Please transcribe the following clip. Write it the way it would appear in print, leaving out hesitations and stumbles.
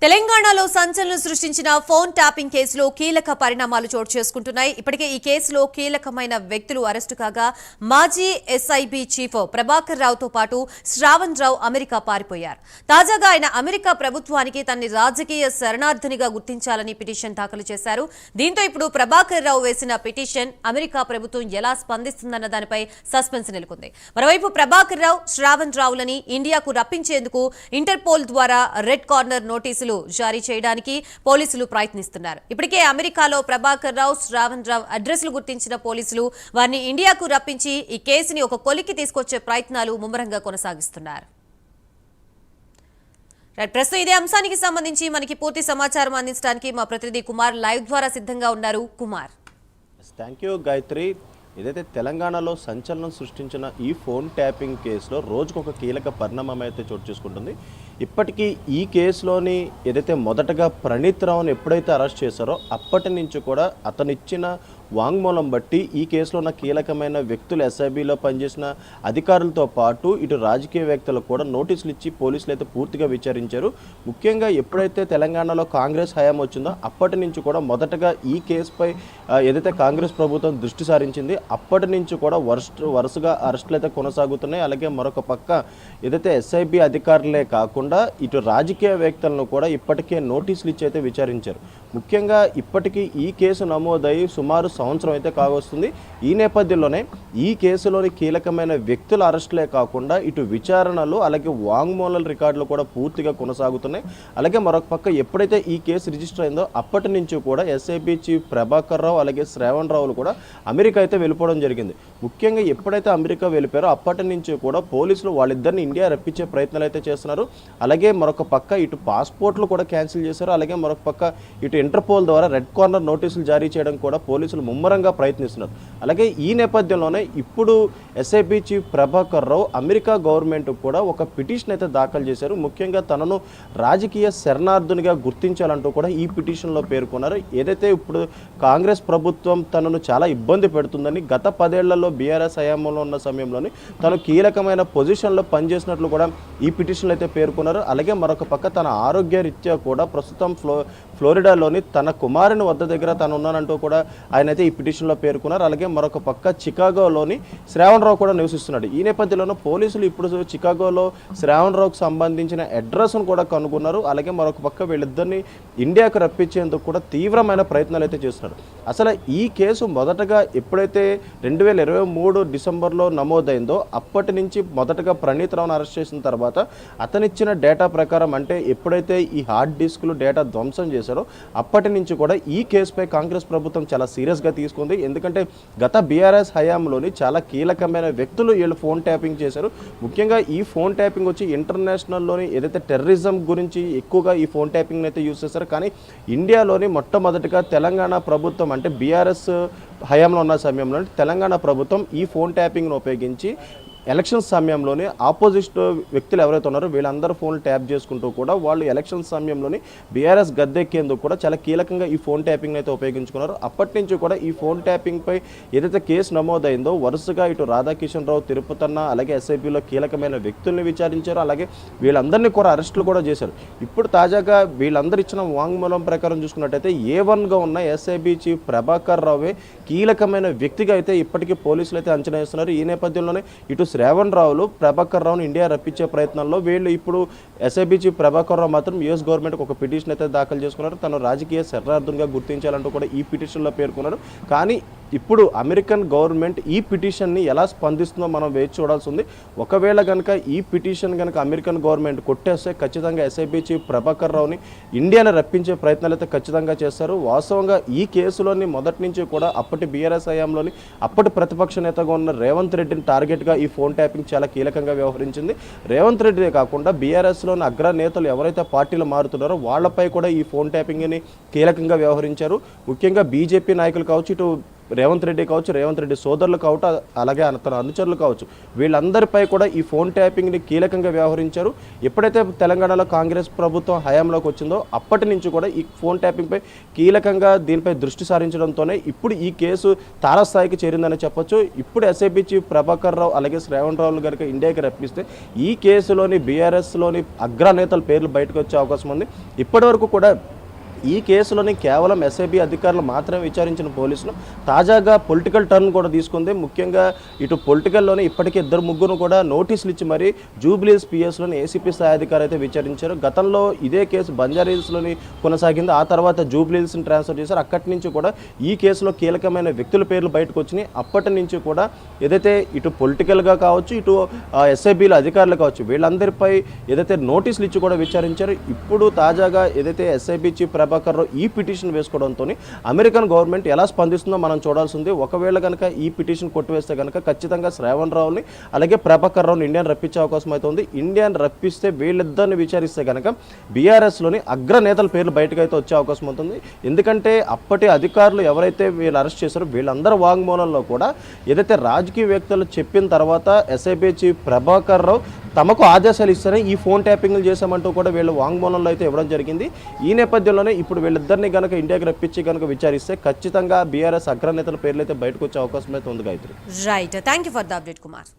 తెలంగాణలో సంచలనం సృష్టించిన ఫోన్ ట్యాపింగ్ కేసులో కీలక పరిణామాలు చోటు చేసుకుంటున్నాయి. ఇప్పటికే ఈ కేసులో కీలకమైన వ్యక్తులు అరెస్టు కాగా మాజీ ఎస్ఐబి చీఫ్ ప్రభాకర్ రావుతో పాటు శ్రావణ్ రావు అమెరికా పారిపోయారు. తాజాగా ఆయన అమెరికా ప్రభుత్వానికి తనని రాజకీయ శరణార్థినిగా గుర్తించాలని పిటిషన్ దాఖలు చేశారు. దీంతో ఇప్పుడు ప్రభాకర్ రావు వేసిన పిటిషన్ అమెరికా ప్రభుత్వం ఎలా స్పందిస్తుందన్న దానిపై సస్పెన్స్ నెలకొంది. మరోవైపు ప్రభాకర్ రావు, శ్రావణ్ రావులని ఇండియాకు రప్పించేందుకు ఇంటర్పోల్ ద్వారా రెడ్ కార్నర్ నోటీసులు జారీ చేయడానికి పోలీసులు ప్రయత్నిస్తున్నారు. ఇప్పటికే అమెరికాలో ప్రభాకర్ రావు, శ్రావణ్ రావు అడ్రస్లు గుర్తించిన పోలీసులు వారిని ఇండియాకు రప్పించి ఈ కేసుని ఒక కొలిక్కి తీసుకొచ్చే ప్రయత్నాలు ముమ్మరంగా కొనసాగిస్తున్నారు. ప్రస్తుతం ఇదే అంశానికి సంబంధించి మనకి పూర్తి సమాచారం అందించడానికి మా ప్రతినిధి కుమార్ లైవ్ ద్వారా సిద్ధంగా ఉన్నారు. Kumar, thank you Gayatri. ఏదైతే తెలంగాణలో సంచలనం సృష్టించిన ఈ ఫోన్ ట్యాపింగ్ కేసులో రోజుకొక కీలక పరిణామం అయితే చోటు చేసుకుంటుంది. ఇప్పటికీ ఈ కేసులోని ఏదైతే మొదటగా ప్రణీత్ రావును ఎప్పుడైతే అరెస్ట్ చేశారో అప్పటి నుంచి కూడా అతను ఇచ్చిన వాంగ్మూలం బట్టి ఈ కేసులో ఉన్న కీలకమైన వ్యక్తులు, ఎస్ఐబిలో పనిచేసిన అధికారులతో పాటు ఇటు రాజకీయవేత్తలకు కూడా నోటీసులు ఇచ్చి పోలీసులు అయితే పూర్తిగా విచారించారు. ముఖ్యంగా ఎప్పుడైతే తెలంగాణలో కాంగ్రెస్ హయాం వచ్చిందో అప్పటి నుంచి కూడా మొదటగా ఈ కేసుపై ఏదైతే కాంగ్రెస్ ప్రభుత్వం దృష్టి సారించింది అప్పటి నుంచి కూడా వరుసగా అరెస్టులు అయితే కొనసాగుతున్నాయి. అలాగే మరొక పక్క ఏదైతే ఎస్ఐబి అధికారులే కాకుండా ఇటు రాజకీయవేత్తలను కూడా ఇప్పటికే నోటీసులు ఇచ్చి అయితే విచారించారు. ముఖ్యంగా ఇప్పటికీ ఈ కేసు నమోదై సుమారు సంవత్సరం అయితే కావస్తుంది. ఈ నేపథ్యంలోనే ఈ కేసులోని కీలకమైన వ్యక్తుల అరెస్టులే కాకుండా ఇటు విచారణలు అలాగే వాంగ్మూలాల రికార్డులు కూడా పూర్తిగా కొనసాగుతున్నాయి. అలాగే మరొక పక్క ఎప్పుడైతే ఈ కేసు రిజిస్టర్ అయిందో అప్పటి నుంచి కూడా ఎస్ఐబి చీఫ్ ప్రభాకర్ రావు అలాగే శ్రావణ్ రావులు కూడా అమెరికా అయితే వెళ్ళిపోవడం జరిగింది. ముఖ్యంగా ఎప్పుడైతే అమెరికా వెళ్ళిపోయారో అప్పటి నుంచి కూడా పోలీసులు వాళ్ళిద్దరిని ఇండియా రప్పించే ప్రయత్నాలు అయితే చేస్తున్నారు. అలాగే మరొక పక్క ఇటు పాస్పోర్ట్లు కూడా క్యాన్సిల్ చేశారు. అలాగే మరొక పక్క ఇటు ఇంటర్పోల్ ద్వారా రెడ్ కార్నర్ నోటీసులు జారీ చేయడం కూడా పోలీసులు ముమ్మరంగా ప్రయత్నిస్తున్నారు. అలాగే ఈ నేపథ్యంలోనే ఇప్పుడు SIB chief Prabhakar Rao America government కూడా ఒక పిటిషన్ అయితే దాఖలు చేశారు. ముఖ్యంగా తనను రాజకీయ శరణార్థునిగా గుర్తించాలంటూ కూడా ఈ పిటిషన్లో పేర్కొన్నారు. ఏదైతే ఇప్పుడు కాంగ్రెస్ ప్రభుత్వం తనను చాలా ఇబ్బంది పెడుతుందని గత 10 ఏళ్లలో బీఆర్ఎస్ హయాంలో ఉన్న సమయంలోని తను కీలకమైన పొజిషన్లో పనిచేసినట్లు కూడా ఈ పిటిషన్లో అయితే పేర్కొన్నారు. అలాగే మరొక పక్క తన ఆరోగ్య రీత్యా కూడా ప్రస్తుతం ఫ్లోరిడాలోని తన కుమారుని వద్ద దగ్గర తను ఉన్నానంటూ కూడా ఆయన అయితే ఈ పిటిషన్లో పేర్కొన్నారు. అలాగే మరొక పక్క చికాగోలోని శ్రావణ్ రావు కూడా నివసిస్తున్నాడు. ఈ నేపథ్యంలో పోలీసులు ఇప్పుడు చికాగోలో శ్రావణ్ రావుకు సంబంధించిన అడ్రస్ను కూడా కనుగొన్నారు. అలాగే మరొక పక్క వీళ్ళిద్దరిని ఇండియాకు రప్పించేందుకు కూడా తీవ్రమైన ప్రయత్నాలు అయితే చేస్తున్నారు. అసలు ఈ కేసు మొదటగా ఎప్పుడైతే 2023 డిసెంబర్లో నమోదైందో అప్పటి నుంచి మొదటగా ప్రణీత్ రావును అరెస్ట్ చేసిన తర్వాత అతనిచ్చిన డేటా ప్రకారం అంటే ఎప్పుడైతే ఈ హార్డ్ డిస్క్లు డేటా ధ్వంసం చేశారో అప్పటి నుంచి కూడా ఈ కేసుపై కాంగ్రెస్ ప్రభుత్వం చాలా సీరియస్గా తీసుకుంది. ఎందుకంటే గత బీఆర్ఎస్ హయాంలోని చాలా కీలకమైన వ్యక్తులు వీళ్ళు ఫోన్ ట్యాపింగ్ చేశారు. ముఖ్యంగా ఈ ఫోన్ ట్యాపింగ్ వచ్చి ఇంటర్నేషనల్లోని ఏదైతే టెర్రరిజం గురించి ఎక్కువగా ఈ ఫోన్ ట్యాపింగ్ అయితే యూజ్ చేశారు. కానీ ఇండియాలోని మొట్టమొదటిగా తెలంగాణ ప్రభుత్వం అంటే బీఆర్ఎస్ హయాంలో ఉన్న సమయంలో తెలంగాణ ప్రభుత్వం ఈ ఫోన్ ట్యాపింగ్ను ఉపయోగించి ఎలక్షన్ సమయంలోనే ఆపోజిట్ వ్యక్తులు ఎవరైతే ఉన్నారో వీళ్ళందరూ ఫోన్లు ట్యాప్ చేసుకుంటూ కూడా వాళ్ళు ఎలక్షన్ సమయంలోని బీఆర్ఎస్ గద్దెక్కేందుకు కూడా చాలా కీలకంగా ఈ ఫోన్ ట్యాపింగ్ అయితే ఉపయోగించుకున్నారు. అప్పటి నుంచి కూడా ఈ ఫోన్ ట్యాపింగ్పై ఏదైతే కేసు నమోదైందో వరుసగా ఇటు రాధాకిషన్ రావు, తిరుపతన్న అలాగే ఎస్ఐబిలో కీలకమైన వ్యక్తుల్ని విచారించారు. అలాగే వీళ్ళందరినీ కూడా అరెస్టులు కూడా చేశారు. ఇప్పుడు తాజాగా వీళ్ళందరూ ఇచ్చిన వాంగ్మూలం ప్రకారం చూసుకున్నట్టయితే A1గా ఉన్న ఎస్ఐబి చీఫ్ ప్రభాకర్ రావే కీలకమైన వ్యక్తిగా అయితే ఇప్పటికీ పోలీసులు అయితే అంచనా వేస్తున్నారు. ఈ నేపథ్యంలోనే ఇటు శ్రావణ్ రావులు ప్రభాకర్ రావును ఇండియా రప్పించే ప్రయత్నంలో వీళ్ళు ఇప్పుడు ఎస్ఐబి చీఫ్ ప్రభాకర్ రావు మాత్రం యూఎస్ గవర్నమెంట్కి ఒక పిటిషన్ అయితే దాఖలు చేసుకున్నారు. తను రాజకీయ శరణార్థునిగా గుర్తించాలంటూ కూడా ఈ పిటిషన్లో పేర్కొన్నారు. కానీ ఇప్పుడు అమెరికన్ గవర్నమెంట్ ఈ పిటిషన్ని ఎలా స్పందిస్తుందో మనం వేచి చూడాల్సి ఉంది. ఒకవేళ కనుక ఈ పిటిషన్ కనుక అమెరికన్ గవర్నమెంట్ కొట్టేస్తే ఖచ్చితంగా ఎస్ఐబి చీఫ్ ప్రభాకర్ రావుని ఇండియాను రప్పించే ప్రయత్నాలు అయితే ఖచ్చితంగా చేస్తారు. వాస్తవంగా ఈ కేసులోని మొదటి నుంచి కూడా అప్పటి బీఆర్ఎస్ హయాంలోని అప్పటి ప్రతిపక్ష నేతగా ఉన్న రేవంత్ రెడ్డిని టార్గెట్గా ఈ ఫోన్ ట్యాపింగ్ చాలా కీలకంగా వ్యవహరించింది. రేవంత్ రెడ్డిదే కాకుండా బీఆర్ఎస్లోని అగ్రనేతలు ఎవరైతే పార్టీలు మారుతున్నారో వాళ్లపై కూడా ఈ ఫోన్ ట్యాపింగ్ని కీలకంగా వ్యవహరించారు. ముఖ్యంగా బీజేపీ నాయకులు కావచ్చు, ఇటు రేవంత్ రెడ్డి కావచ్చు, రేవంత్ రెడ్డి సోదరులు కావచ్చు, అలాగే తన అనుచరులు కావచ్చు, వీళ్ళందరిపై కూడా ఈ ఫోన్ ట్యాపింగ్ని కీలకంగా వ్యవహరించారు. ఎప్పుడైతే తెలంగాణలో కాంగ్రెస్ ప్రభుత్వం హయాంలోకి వచ్చిందో అప్పటి నుంచి కూడా ఈ ఫోన్ ట్యాపింగ్పై కీలకంగా దీనిపై దృష్టి సారించడంతోనే ఇప్పుడు ఈ కేసు తారస్థాయికి చేరిందని చెప్పొచ్చు. ఇప్పుడు ఎస్ఐబి చీఫ్ ప్రభాకర్ రావు అలాగే శ్రావణ్ రావులు గారికి ఇండియాకి రప్పిస్తే ఈ కేసులోని బీఆర్ఎస్లోని అగ్రనేతల పేర్లు బయటకు వచ్చే అవకాశం ఉంది. ఇప్పటివరకు కూడా ఈ కేసులోని కేవలం ఎస్ఐబి అధికారులు మాత్రమే విచారించిన పోలీసులు తాజాగా పొలిటికల్ టర్న్ కూడా తీసుకుంది. ముఖ్యంగా ఇటు పొలిటికల్లోనే ఇప్పటికే 2-3 కూడా నోటీసులు ఇచ్చి మరి జూబ్లీహిల్స్ పిఎస్లోని ఏసీపీ స్థాయి అధికారి అయితే విచారించారు. గతంలో ఇదే కేసు బంజారాహిల్స్లోని కొనసాగింది. ఆ తర్వాత జూబ్లీహిల్స్ని ట్రాన్స్ఫర్ చేశారు. అక్కడి నుంచి కూడా ఈ కేసులో కీలకమైన వ్యక్తుల పేర్లు బయటకు వచ్చినాయి. అప్పటి నుంచి కూడా ఏదైతే ఇటు పొలిటికల్గా కావచ్చు, ఇటు ఎస్ఐబిల అధికారులు కావచ్చు, వీళ్ళందరిపై ఏదైతే నోటీసులు ఇచ్చి కూడా విచారించారు. ఇప్పుడు తాజాగా ఏదైతే ఎస్ఐబి చీఫ్ ప్రభాకర్ రావు ఈ పిటిషన్ వేసుకోవడంతో అమెరికన్ గవర్నమెంట్ ఎలా స్పందిస్తుందో మనం చూడాల్సింది. ఒకవేళ కనుక ఈ పిటిషన్ కొట్టివేస్తే కనుక ఖచ్చితంగా శ్రావణ్ రావుని అలాగే ప్రభాకర్ రావుని ఇండియాని రప్పించే అవకాశం అవుతుంది. ఇండియాని రప్పిస్తే వీళ్ళిద్దరిని విచారిస్తే కనుక బీఆర్ఎస్లోని అగ్రనేతల పేర్లు బయటకు అయితే వచ్చే అవకాశం అవుతుంది. ఎందుకంటే అప్పటి అధికారులు ఎవరైతే వీళ్ళు అరెస్ట్ చేశారో వీళ్ళందరూ వాంగ్మూలంలో కూడా ఏదైతే రాజకీయవేత్తలు చెప్పిన తర్వాత ఎస్ఐబి చీఫ్ ప్రభాకర్ రావు తమకు ఆదేశాలు ఇస్తేనే ఈ ఫోన్ ట్యాపింగ్లు చేశామంటూ కూడా వీళ్ళు వాంగ్మూలంలో అయితే ఇవ్వడం జరిగింది. ఈ నేపథ్యంలోనే ఇప్పుడు వీళ్ళిద్దరిని కనుక ఇండియాకి రప్పించి కనుక విచారిస్తే ఖచ్చితంగా బీఆర్ఎస్ అగ్రనేతల పేర్లు అయితే బయటకు వచ్చే అవకాశం అయితే ఉంది Gayatri. Right, thank you for the update Kumar.